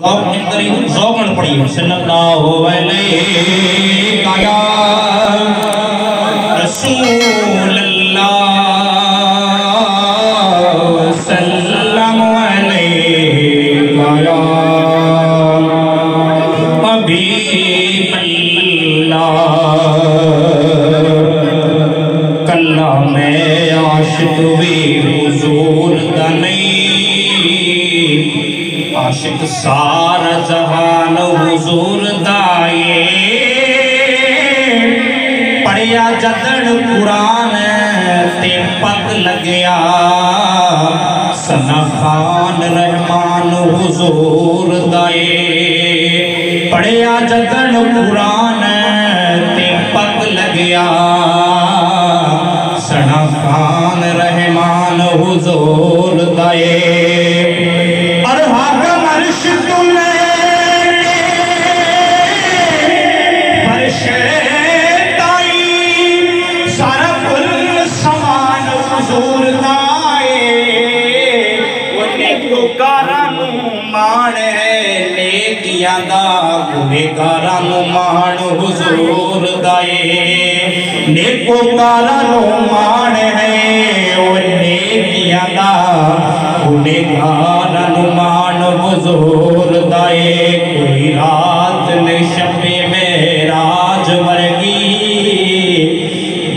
पढ़ी सल्लल्लाहु अलैहि या रसूल अल्लाह सल्लल्लाहु अलैहि या हबीब अल्लाह कल्ला मैं आशिक भी हुजूर दा नहीं आशिक सारा जहान हुजूर दाए पढ़िया जदन कुरान ते पत लग्या सना खान रहमान हुजूर दाए पढ़िया जदन कुरान ते पत लग्या सना खान रहमान हुजूर दाए गुनेगारा मान हुजूर दाए नेकोकारा मान है ओ नेकियां दा गुनेगारा मान हुजूर दाए कोई रात ने शबे मेराज वर्गी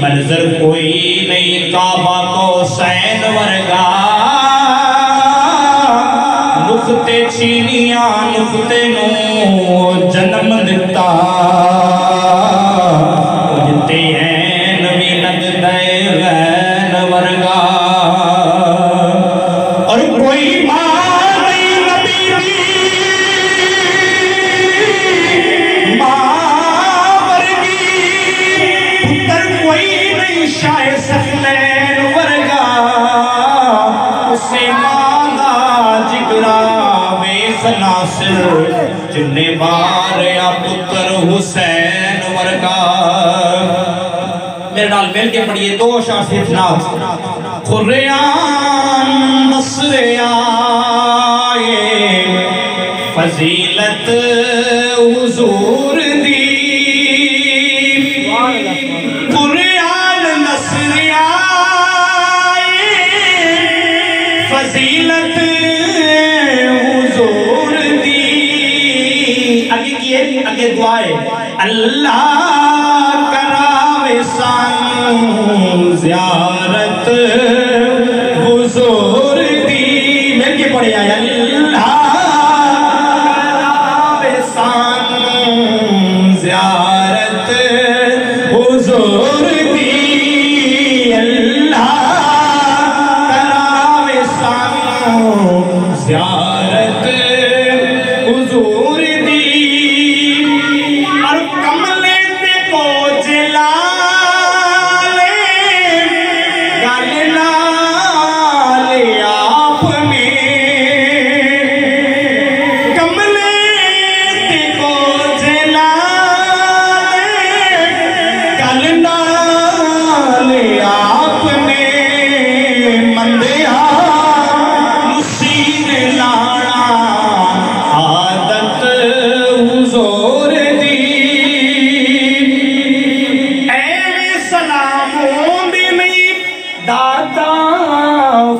मंजर कोई नहीं काबा को सैन वर्गा नुक्ते चीनिया नुक्ते नो जन्म दिता जिते ऐन भी लगदा गैन वर्गा और कोई मां नहीं नबी मां वर्गी पुत्र कोई नहीं शाय सकलैन वर्गा उसे मां दा जिगरा नासिर जिन्ने बार या पुत्र हुसैन वर्गा मेरे नाल मिल के पढ़िए दो शासिफ नाथ खुर्रियान नस्र आए फजीलत हुजूर दी खुर्रियान नस्र आए फजीलत आगे दुआए अल्लाह करावे सानू ज़ियारत हुजूर दी मिल के पढ़े अल्लाह करावे सानू ज़ियारत हुजूर दी अल्लाह करावे सानू ज़ियारत हुजूर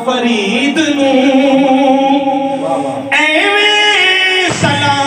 फरीद नू एवें सलाम